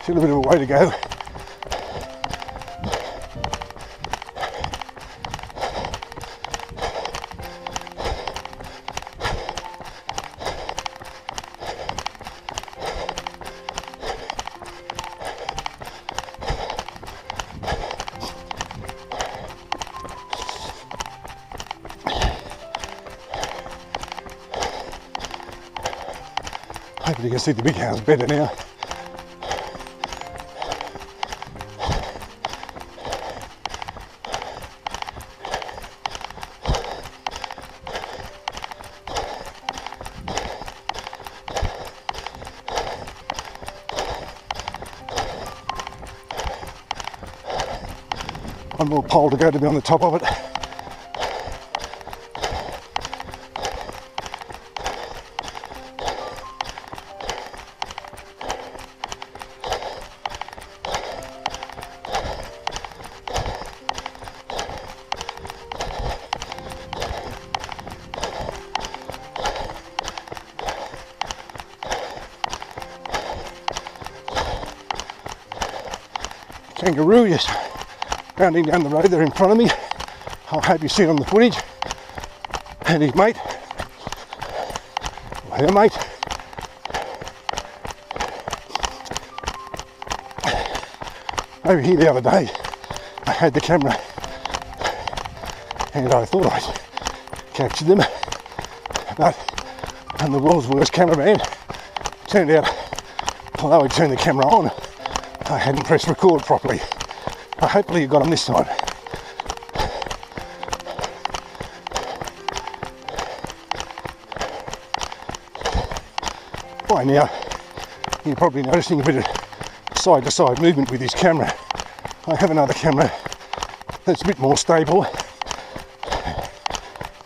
Still a bit of a way to go. Hopefully you can see the big house better now. One more pole to go to be on the top of it. Kangaroo just rounding down the road there in front of me. I hope you see it on the footage. And his mate, or her mate. Over here the other day, I had the camera and I thought I'd captured them, but I'm the world's worst cameraman. Turned out, although I turned the camera on, I hadn't pressed record properly. But hopefully you got them this time. By now, you're probably noticing a bit of side-to-side movement with this camera. I have another camera that's a bit more stable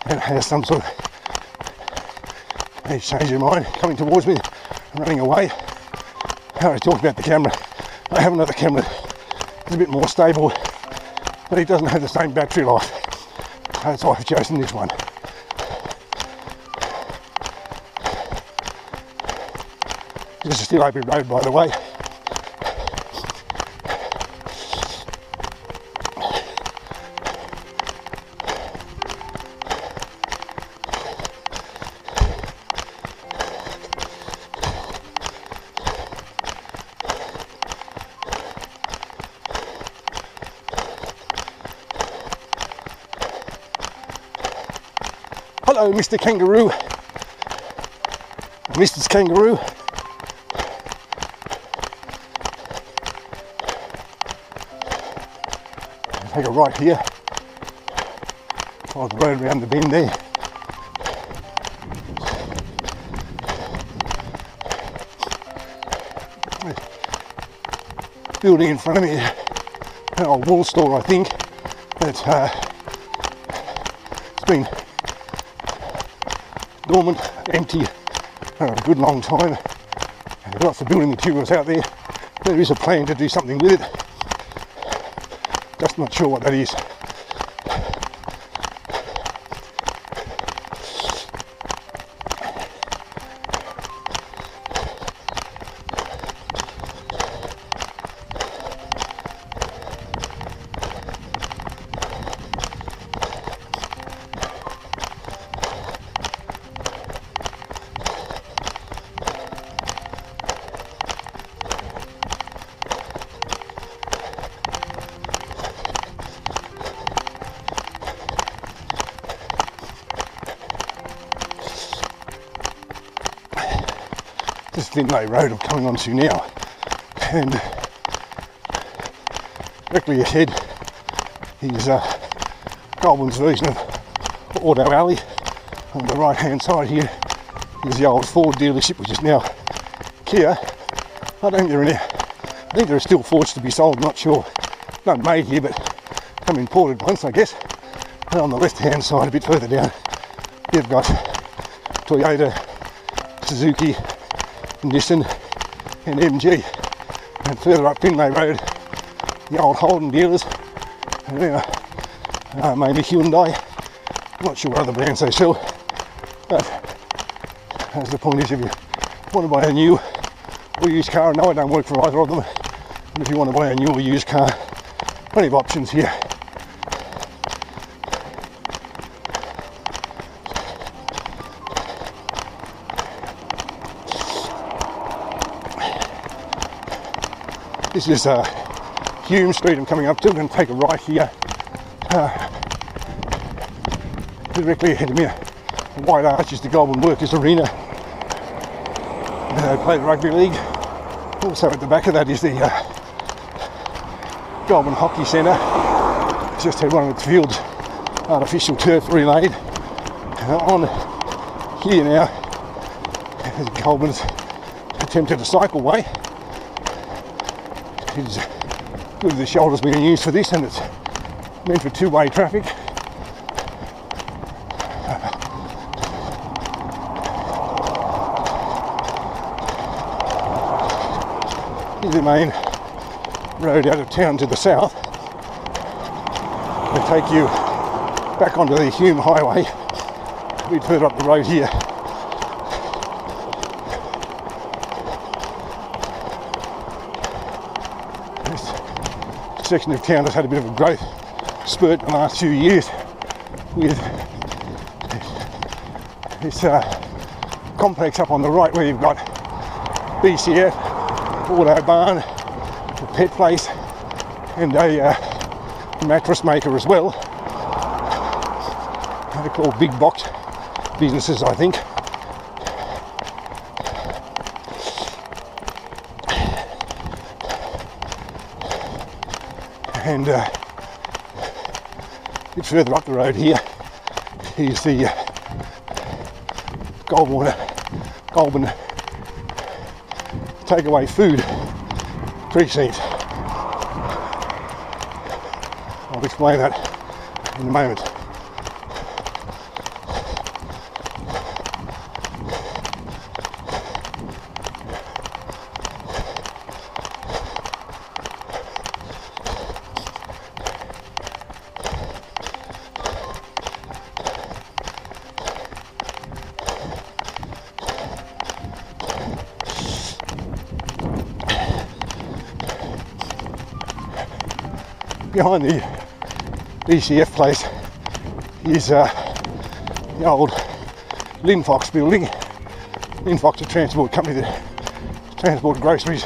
and has some sort of change of mind coming towards me and running away. I already talked about the camera. I have another camera that's a bit more stable, but it doesn't have the same battery life. That's why I've chosen this one. This is still Abbley Rd, by the way. Hello, Mr. Kangaroo, Mrs. Kangaroo. Take a right here, follow the road around the bend there. Building in front of me, an old wool store I think, that's it's been dormant, empty for a good long time. And there's lots of building materials out there. There is a plan to do something with it. Just not sure what that is. This is Finlay Road I'm coming onto now, and directly ahead is Goulburn's version of Auto Alley. On the right hand side here is the old Ford dealership, which is now Kia. I don't think they're in here. I think there are still Fords to be sold, not sure. Not made here, but some imported ones, I guess. And on the left hand side, a bit further down, you've got Toyota, Suzuki, Nissan and MG, and further up Finlay Road the old Holden dealers, and then mainly Hyundai. Not sure what other brands they sell, but as the point is, if you want to buy a new or used car, no, I don't work for either of them, And if you want to buy a new or used car, plenty of options here. This is Hume Street I'm coming up to. I'm going to take a right here. Directly ahead of me, the White Arch is the Goulburn Workers Arena. They play the rugby league. Also at the back of that is the Goulburn Hockey Centre. Just had one of its fields artificial turf relayed. On here now is Goulburn's attempt at a cycleway. It's good the shoulder's being used for this, and it's meant for two-way traffic. Here's the main road out of town to the south. They take you back onto the Hume Highway a bit further up the road here. This section of town has had a bit of a growth spurt in the last few years with this complex up on the right where you've got BCF, Auto Barn, a pet place, and a mattress maker as well. They're called big box businesses, I think. And a bit further up the road here is the Goulburn takeaway food precinct. I'll explain that in a moment. Behind the BCF place is the old Linfox building. Linfox, a transport company that transports groceries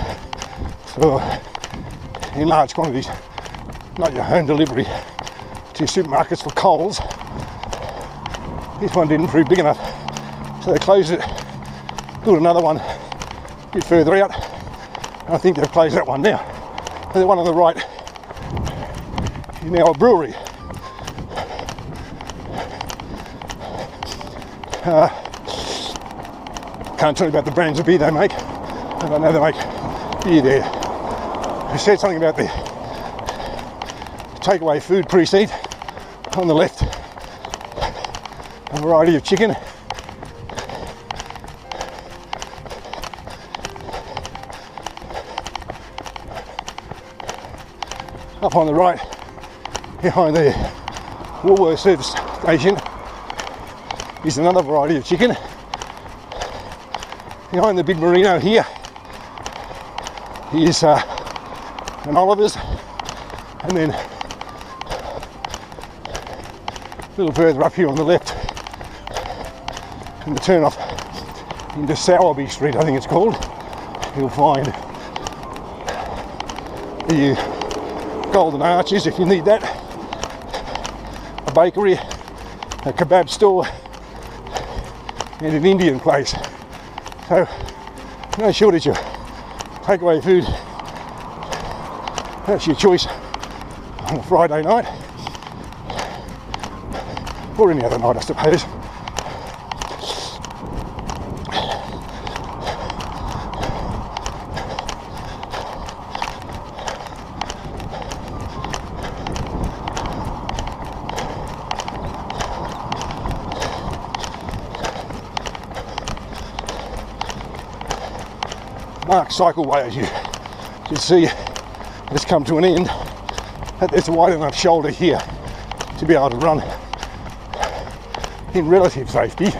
in large quantities, not your home delivery, to supermarkets for Coles. This one didn't prove big enough, so they closed it, built another one a bit further out. I think they've closed that one now. And the one on the right is now a brewery. Can't tell you about the brands of beer they make. I don't know they make beer there. I said something about the takeaway food precinct. On the left, a variety of chicken. Up on the right, behind the Woolworths service station, is another variety of chicken. Behind the big merino here is an Oliver's, and then a little further up here on the left, and the turn off into Sowerby Street, I think it's called, you'll find the Golden Arches if you need that, a bakery, a kebab store, and an Indian place. So no shortage of takeaway food. That's your choice on a Friday night, or any other night I suppose. Marked cycleway, as you can see, has come to an end. There's a wide enough shoulder here to be able to run in relative safety.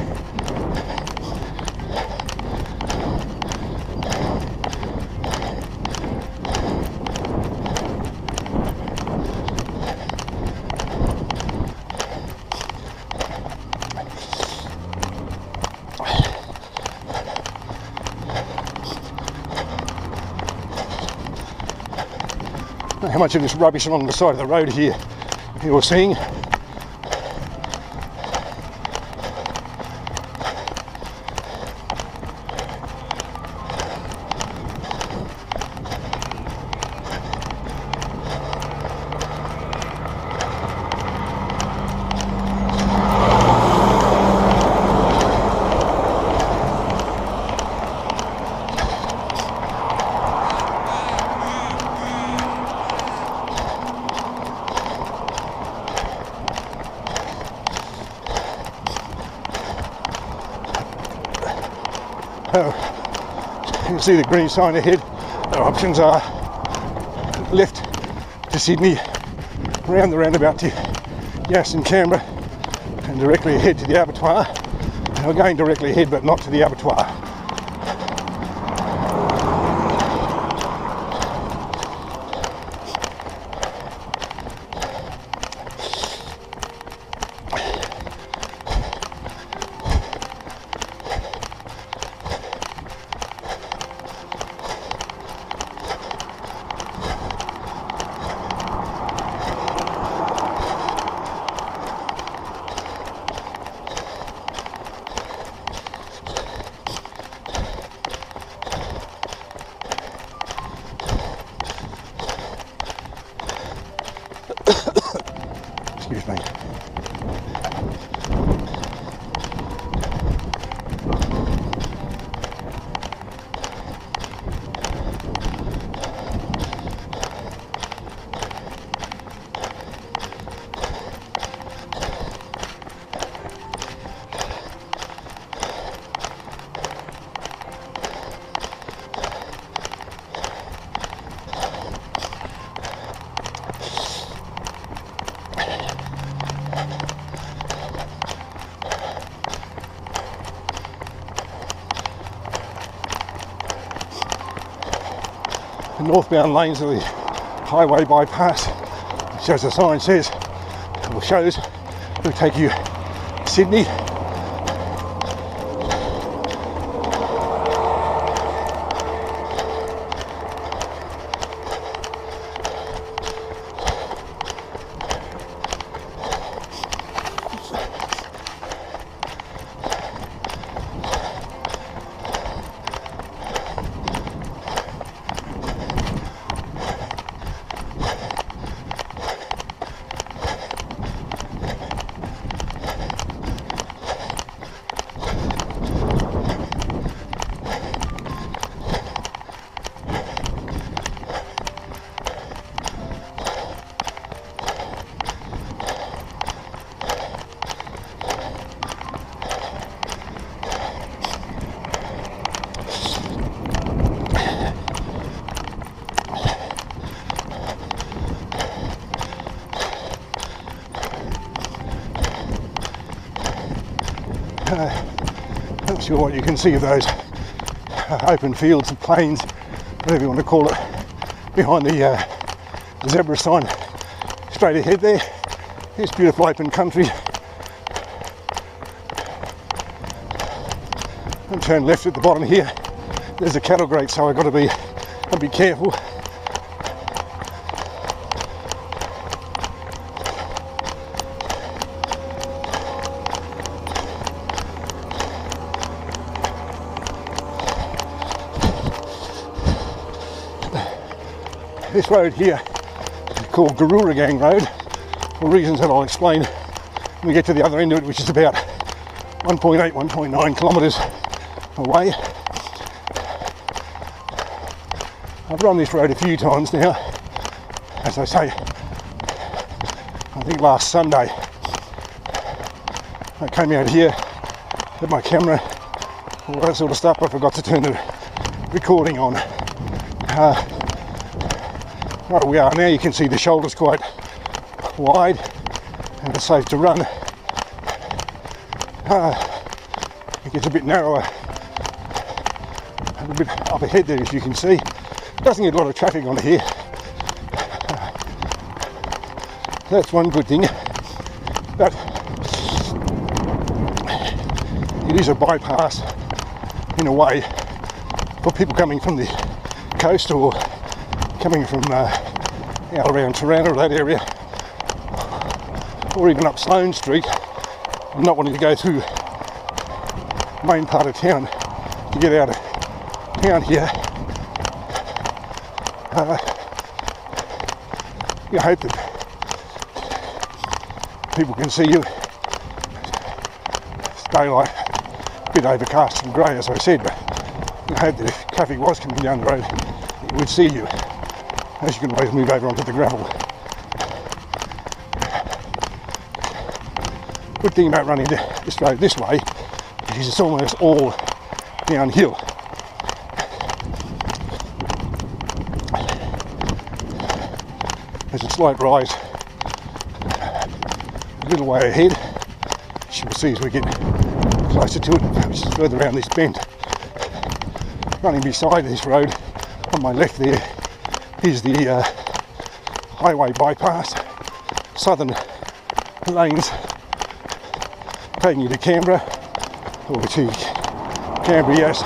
How much of this rubbish along the side of the road here you're seeing. You can see the green sign ahead. Our options are left to Sydney, around the roundabout to Yass and Canberra, and directly ahead to the abattoir. And we're going directly ahead but not to the abattoir. Excuse me. The northbound lanes of the highway bypass, which as the sign says, or shows, will take you to Sydney. Not sure what you can see of those open fields and plains, whatever you want to call it, behind the zebra sign straight ahead there. It's beautiful open country. And turn left at the bottom here. There's a cattle grate, so I've got to be careful. This road here is called Garrooirgang Rd, for reasons that I'll explain when we get to the other end of it, which is about 1.8, 1.9 kilometres away. I've run this road a few times now. As I say, I think last Sunday I came out here, had my camera, all that sort of stuff. I forgot to turn the recording on. Right, we are now. You can see the shoulder's quite wide and it's safe to run. It gets a bit narrower, a little bit up ahead there, as you can see. Doesn't get a lot of traffic on here. That's one good thing, but it is a bypass in a way for people coming from the coast or coming from out around Tirana or that area, or even up Sloane Street, and not wanting to go through the main part of town to get out of town here. I hope that people can see you. It's daylight, a bit overcast and grey as I said, but I hope that if traffic was coming down the road, it would see you, as you can always move over onto the gravel. Good thing about running this road this way is it's almost all downhill. There's a slight rise a little way ahead, as you will see as we get closer to it, which is further around this bend. Running beside this road, on my left there, is the highway bypass, southern lanes taking you to Canberra, or to Canberra Yass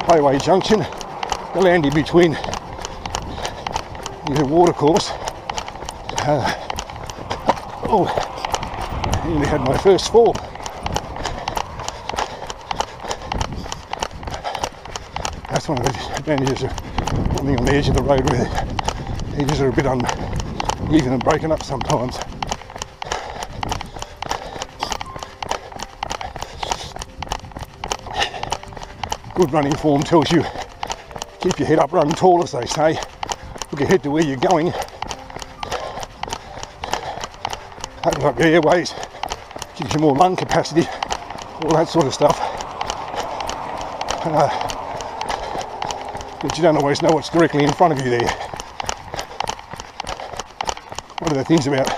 Highway Junction, the landing between the watercourse. Oh, I nearly had my first fall. That's one of the advantages of being on the edge of the road where the edges are a bit uneven and broken up sometimes. Good running form tells you keep your head up, run tall, as they say. Look ahead to where you're going. Opens up your airways, gives you more lung capacity, all that sort of stuff. But you don't always know what's directly in front of you there. One of the things about